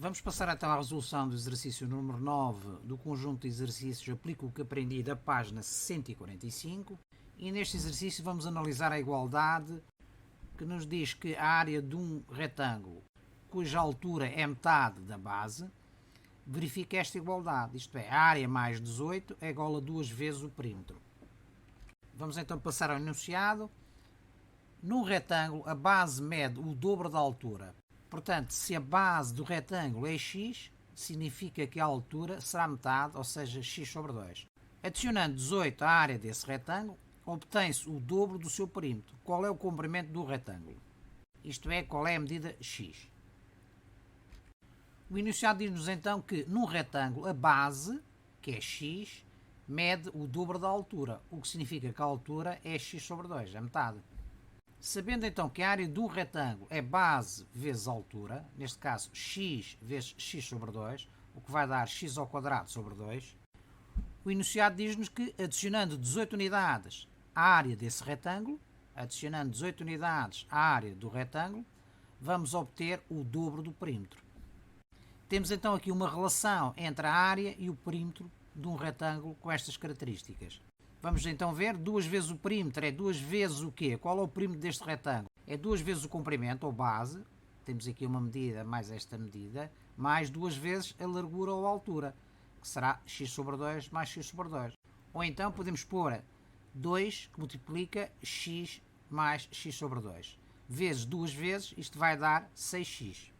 Vamos passar então à resolução do exercício número 9 do conjunto de exercícios Aplico o que aprendi da página 145 e neste exercício vamos analisar a igualdade que nos diz que a área de um retângulo cuja altura é metade da base verifica esta igualdade, isto é, a área mais 18 é igual a 2 vezes o perímetro. Vamos então passar ao enunciado. Num retângulo a base mede o dobro da altura. Portanto, se a base do retângulo é x, significa que a altura será metade, ou seja, x sobre 2. Adicionando 18 à área desse retângulo, obtém-se o dobro do seu perímetro. Qual é o comprimento do retângulo? Isto é, qual é a medida x. O enunciado diz-nos então que num retângulo a base, que é x, mede o dobro da altura, o que significa que a altura é x sobre 2, é metade. Sabendo então que a área de um retângulo é base vezes altura, neste caso x vezes x sobre 2, o que vai dar x ao quadrado sobre 2, o enunciado diz-nos que adicionando 18 unidades à área desse retângulo, adicionando 18 unidades à área do retângulo, vamos obter o dobro do perímetro. Temos então aqui uma relação entre a área e o perímetro de um retângulo com estas características. Vamos então ver, 2 vezes o perímetro é 2 vezes o quê? Qual é o perímetro deste retângulo? É 2 vezes o comprimento, ou base, temos aqui uma medida mais esta medida, mais 2 vezes a largura ou a altura, que será x sobre 2 mais x sobre 2. Ou então podemos pôr 2 que multiplica x mais x sobre 2, vezes 2 vezes, isto vai dar 6x.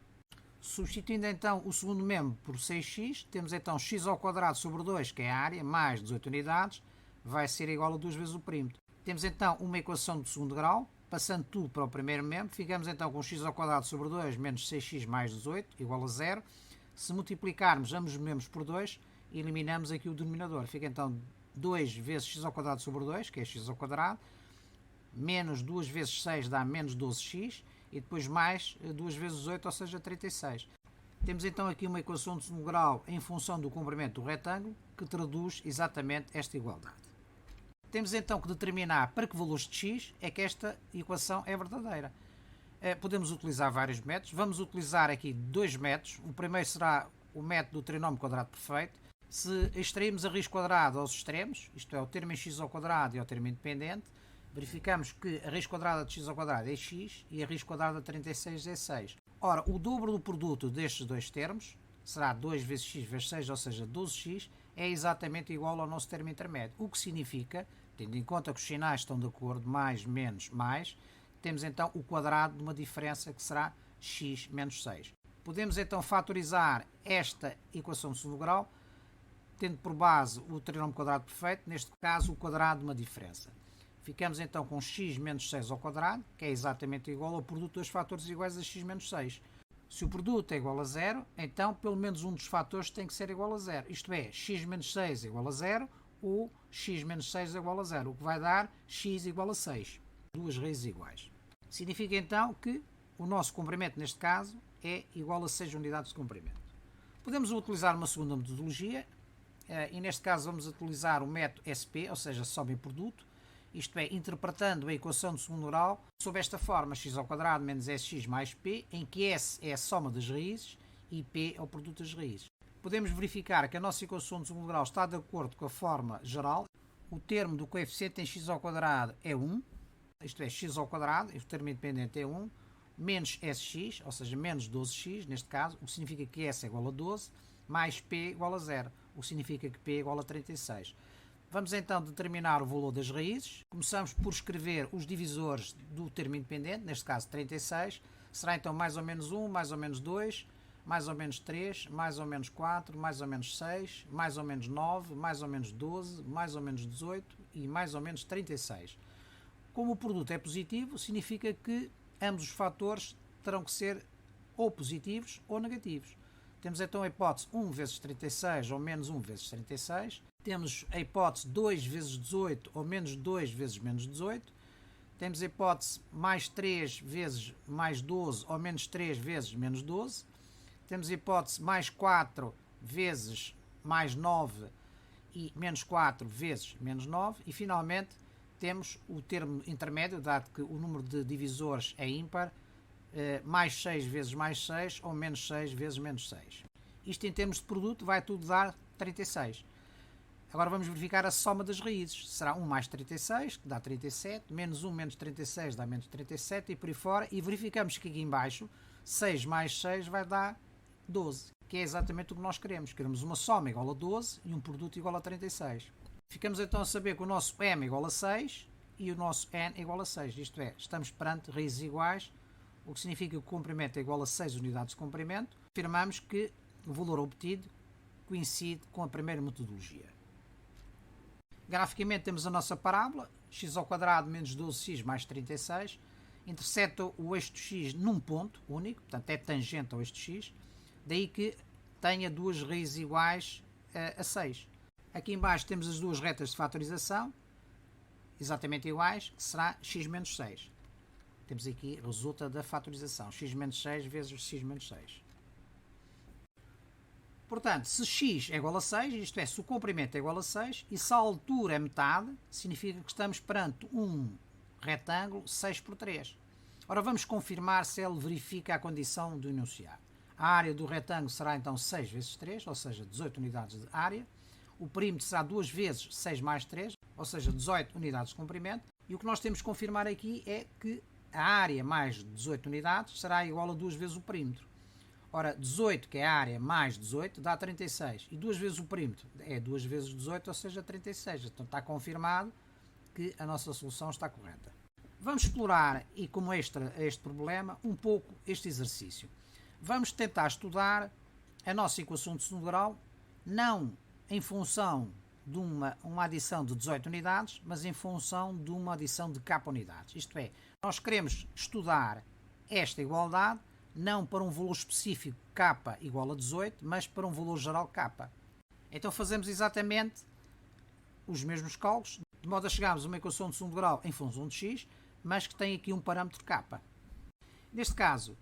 Substituindo então o segundo membro por 6x, temos então x ao quadrado sobre 2, que é a área, mais 18 unidades, vai ser igual a 2 vezes o perímetro. Temos então uma equação de segundo grau, passando tudo para o primeiro membro, ficamos então com x ao quadrado sobre 2 menos 6x mais 18, igual a 0. Se multiplicarmos ambos os membros por 2, eliminamos aqui o denominador. Fica então 2 vezes x ao quadrado sobre 2, que é x ao quadrado, menos 2 vezes 6 dá menos 12x, e depois mais 2 vezes 8, ou seja, 36. Temos então aqui uma equação de segundo grau em função do comprimento do retângulo, que traduz exatamente esta igualdade. Temos então que determinar para que valores de x é que esta equação é verdadeira. Podemos utilizar vários métodos. Vamos utilizar aqui dois métodos. O primeiro será o método do trinômio quadrado perfeito. Se extrairmos a raiz quadrada aos extremos, isto é, o termo em x ao quadrado e ao termo independente, verificamos que a raiz quadrada de x ao quadrado é x e a raiz quadrada de 36 é 6. Ora, o dobro do produto destes dois termos será 2 vezes x vezes 6, ou seja, 12x, é exatamente igual ao nosso termo intermédio. O que significa, tendo em conta que os sinais estão de acordo, mais, menos, mais, temos então o quadrado de uma diferença que será x menos 6. Podemos então fatorizar esta equação de segundo grau, tendo por base o trinômio quadrado perfeito, neste caso o quadrado de uma diferença. Ficamos então com x menos 6 ao quadrado, que é exatamente igual ao produto dos fatores iguais a x menos 6. Se o produto é igual a 0, então pelo menos um dos fatores tem que ser igual a 0. Isto é, x menos 6 é igual a 0 ou x menos 6 é igual a 0, o que vai dar x igual a 6. Duas raízes iguais. Significa então que o nosso comprimento, neste caso, é igual a 6 unidades de comprimento. Podemos utilizar uma segunda metodologia, e neste caso vamos utilizar o método SP, ou seja, soma e produto. Isto é, interpretando a equação de segundo grau sob esta forma, x ao quadrado menos sx mais p, em que s é a soma das raízes e p é o produto das raízes. Podemos verificar que a nossa equação de segundo grau está de acordo com a forma geral. O termo do coeficiente em x ao quadrado é 1, isto é, x ao quadrado, e o termo independente é 1, menos sx, ou seja, menos 12x, neste caso, o que significa que s é igual a 12, mais p igual a 0, o que significa que p é igual a 36. Vamos então determinar o valor das raízes. Começamos por escrever os divisores do termo independente, neste caso 36. Será então mais ou menos 1, mais ou menos 2, mais ou menos 3, mais ou menos 4, mais ou menos 6, mais ou menos 9, mais ou menos 12, mais ou menos 18 e mais ou menos 36. Como o produto é positivo, significa que ambos os fatores terão que ser ou positivos ou negativos. Temos então a hipótese 1 vezes 36 ou menos 1 vezes 36. Temos a hipótese 2 vezes 18 ou menos 2 vezes menos 18. Temos a hipótese mais 3 vezes mais 12 ou menos 3 vezes menos 12. Temos a hipótese mais 4 vezes mais 9 e menos 4 vezes menos 9. E finalmente temos o termo intermédio, dado que o número de divisores é ímpar, mais 6 vezes mais 6 ou menos 6 vezes menos 6. Isto em termos de produto vai tudo dar 36. Agora vamos verificar a soma das raízes. Será 1 mais 36, que dá 37, menos 1 menos 36 dá menos 37 e por aí fora. E verificamos que aqui em baixo 6 mais 6 vai dar 12, que é exatamente o que nós queremos. Queremos uma soma igual a 12 e um produto igual a 36. Ficamos então a saber que o nosso m é igual a 6 e o nosso n é igual a 6. Isto é, estamos perante raízes iguais, o que significa que o comprimento é igual a 6 unidades de comprimento. Afirmamos que o valor obtido coincide com a primeira metodologia. Graficamente temos a nossa parábola, x² menos 12x mais 36, interseta o eixo de x num ponto único, portanto é tangente ao eixo de x, daí que tenha duas raízes iguais a 6. Aqui em baixo temos as duas retas de fatorização, exatamente iguais, que será x menos 6. Temos aqui, resulta da fatorização, x menos 6 vezes x menos 6. Portanto, se x é igual a 6, isto é, se o comprimento é igual a 6, e se a altura é metade, significa que estamos perante um retângulo 6 por 3. Ora, vamos confirmar se ele verifica a condição do enunciado. A área do retângulo será então 6 vezes 3, ou seja, 18 unidades de área. O perímetro será 2 vezes 6 mais 3, ou seja, 18 unidades de comprimento. E o que nós temos que confirmar aqui é que a área mais 18 unidades será igual a 2 vezes o perímetro. Ora, 18, que é a área, mais 18, dá 36. E 2 vezes o perímetro é 2 vezes 18, ou seja, 36. Então está confirmado que a nossa solução está correta. Vamos explorar, e como extra a este problema, um pouco este exercício. Vamos tentar estudar a nossa equação de segundo grau, não em função de uma adição de 18 unidades, mas em função de uma adição de k unidades. Isto é, nós queremos estudar esta igualdade não para um valor específico k igual a 18, mas para um valor geral k. Então fazemos exatamente os mesmos cálculos, de modo a chegarmos a uma equação de segundo grau em função de x, mas que tem aqui um parâmetro k. Neste caso,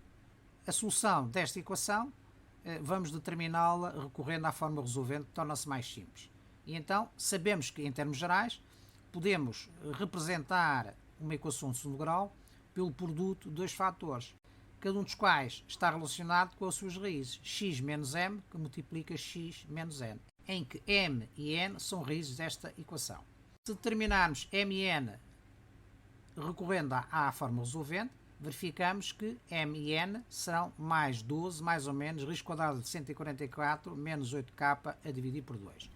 a solução desta equação, vamos determiná-la recorrendo à forma resolvente, que torna-se mais simples. E então, sabemos que, em termos gerais, podemos representar uma equação de segundo grau pelo produto de dois fatores, cada um dos quais está relacionado com as suas raízes, x menos m, que multiplica x menos n, em que m e n são raízes desta equação. Se determinarmos m e n recorrendo à forma resolvente, verificamos que m e n serão mais 12, mais ou menos, raiz quadrada de 144 menos 8k a dividir por 2.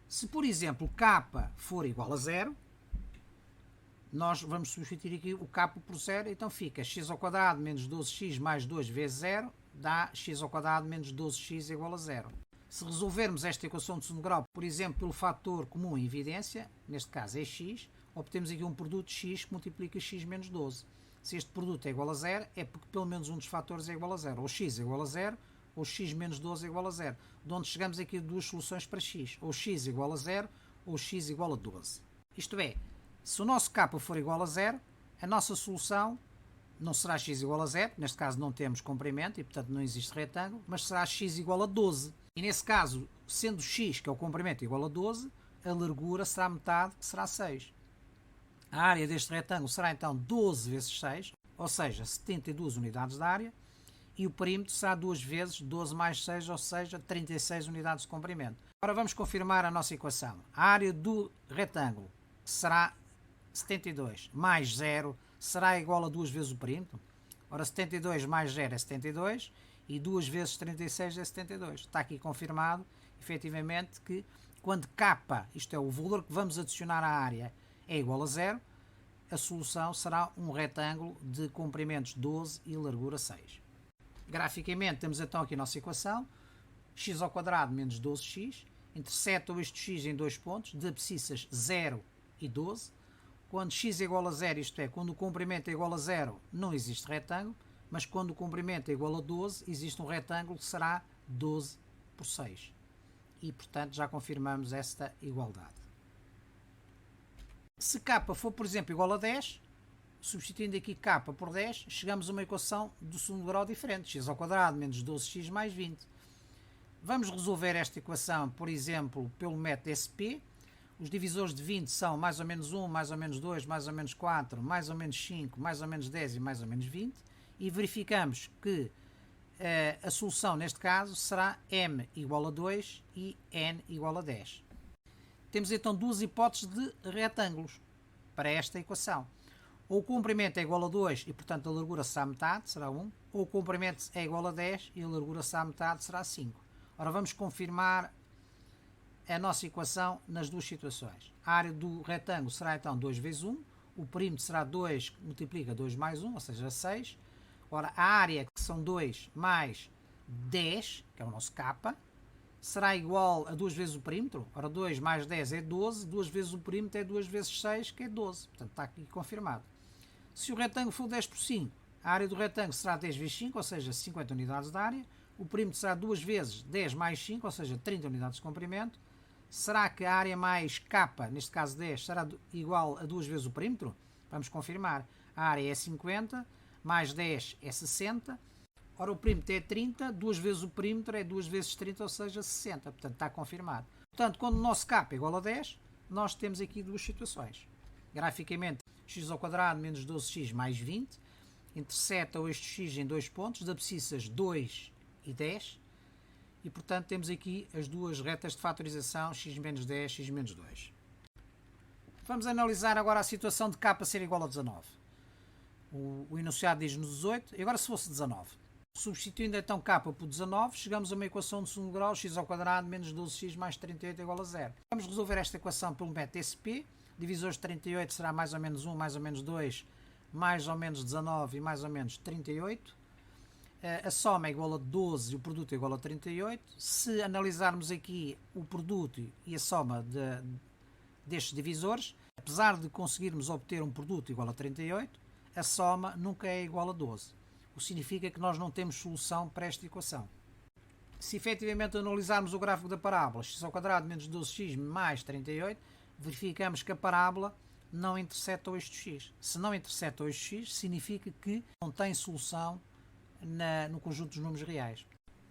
Se, por exemplo, k for igual a 0, nós vamos substituir aqui o k por 0, então fica x² menos 12x mais 2 vezes 0 dá x² menos 12x igual a 0. Se resolvermos esta equação de segundo grau, por exemplo, pelo fator comum em evidência, neste caso é x, obtemos aqui um produto de x que multiplica x menos 12. Se este produto é igual a 0, é porque pelo menos um dos fatores é igual a 0. Ou x é igual a 0, ou x menos 12 é igual a 0. De onde chegamos aqui a duas soluções para x. Ou x igual a 0, ou x igual a 12. Isto é, se o nosso k for igual a 0, a nossa solução não será x igual a 0, neste caso não temos comprimento e portanto não existe retângulo, mas será x igual a 12. E nesse caso, sendo x, que é o comprimento, igual a 12, a largura será metade, que será 6. A área deste retângulo será então 12 vezes 6, ou seja, 72 unidades de área, e o perímetro será 2 vezes 12 mais 6, ou seja, 36 unidades de comprimento. Agora vamos confirmar a nossa equação. A área do retângulo será 72 mais 0 será igual a 2 vezes o perímetro. Ora, 72 mais 0 é 72 e 2 vezes 36 é 72. Está aqui confirmado, efetivamente, que quando k, isto é, o valor que vamos adicionar à área, é igual a 0, a solução será um retângulo de comprimentos 12 e largura 6. Graficamente, temos então aqui a nossa equação, x² menos 12x, interseta este x em dois pontos, de abscissas 0 e 12. Quando x é igual a 0, isto é, quando o comprimento é igual a 0, não existe retângulo, mas quando o comprimento é igual a 12, existe um retângulo que será 12 por 6. E, portanto, já confirmamos esta igualdade. Se k for, por exemplo, igual a 10, substituindo aqui k por 10, chegamos a uma equação do segundo grau diferente, x² menos 12x mais 20. Vamos resolver esta equação, por exemplo, pelo método SP. Os divisores de 20 são mais ou menos 1, mais ou menos 2, mais ou menos 4, mais ou menos 5, mais ou menos 10 e mais ou menos 20. e verificamos que a solução neste caso será m igual a 2 e n igual a 10. Temos então duas hipóteses de retângulos para esta equação. Ou o comprimento é igual a 2 e portanto a largura será metade, será 1, ou o comprimento é igual a 10 e a largura será metade, será 5. Ora, vamos confirmar a nossa equação nas duas situações. A área do retângulo será então 2 vezes 1, o perímetro será 2 que multiplica 2 mais 1, ou seja, 6. Ora, a área, que são 2 mais 10, que é o nosso k, será igual a 2 vezes o perímetro. Ora, 2 mais 10 é 12, 2 vezes o perímetro é 2 vezes 6, que é 12. Portanto, está aqui confirmado. Se o retângulo for 10 por 5, a área do retângulo será 10 vezes 5, ou seja, 50 unidades de área. O perímetro será 2 vezes 10 mais 5, ou seja, 30 unidades de comprimento. Será que a área mais k, neste caso 10, será igual a 2 vezes o perímetro? Vamos confirmar. A área é 50, mais 10 é 60. Ora, o perímetro é 30, 2 vezes o perímetro é 2 vezes 30, ou seja, 60. Portanto, está confirmado. Portanto, quando o nosso k é igual a 10, nós temos aqui duas situações. Graficamente, x² menos 12x mais 20 interseta este x em dois pontos, de abscissas 2 e 10. E, portanto, temos aqui as duas retas de fatorização, x menos 10, x menos 2. Vamos analisar agora a situação de k ser igual a 19. O enunciado diz-nos 18, e agora se fosse 19. Substituindo então k por 19, chegamos a uma equação de segundo grau, x² menos 12x mais 38 é igual a 0. Vamos resolver esta equação pelo método SP. Divisores de 38 será mais ou menos 1, mais ou menos 2, mais ou menos 19 e mais ou menos 38. A soma é igual a 12 e o produto é igual a 38. Se analisarmos aqui o produto e a soma destes divisores, apesar de conseguirmos obter um produto igual a 38, a soma nunca é igual a 12. O que significa que nós não temos solução para esta equação. Se efetivamente analisarmos o gráfico da parábola x² menos 12x mais 38, verificamos que a parábola não interseta o eixo x. Se não interseta o eixo x, significa que não tem solução no conjunto dos números reais.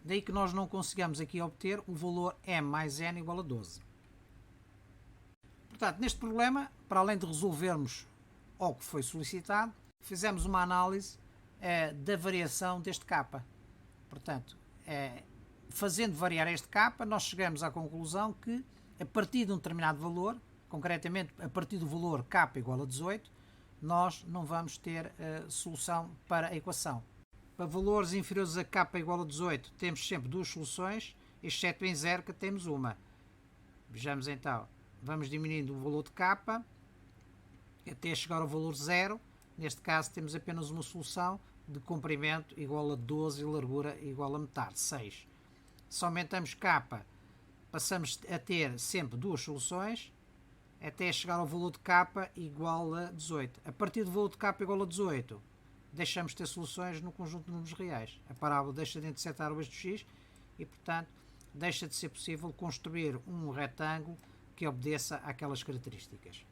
Daí que nós não consigamos aqui obter o valor m mais n igual a 12. Portanto, neste problema, para além de resolvermos o que foi solicitado, fizemos uma análise da variação deste k. Portanto, fazendo variar este k, nós chegamos à conclusão que, a partir de um determinado valor, concretamente a partir do valor k igual a 18, nós não vamos ter solução para a equação. Para valores inferiores a k igual a 18, temos sempre duas soluções, exceto em 0, que temos uma. Vejamos então, vamos diminuindo o valor de k até chegar ao valor 0. Neste caso, temos apenas uma solução de comprimento igual a 12 e largura igual a metade, 6. Se aumentamos k, passamos a ter sempre duas soluções, até chegar ao valor de k igual a 18. A partir do valor de k igual a 18, deixamos de ter soluções no conjunto de números reais. A parábola deixa de intersetar o eixo x e, portanto, deixa de ser possível construir um retângulo que obedeça àquelas características.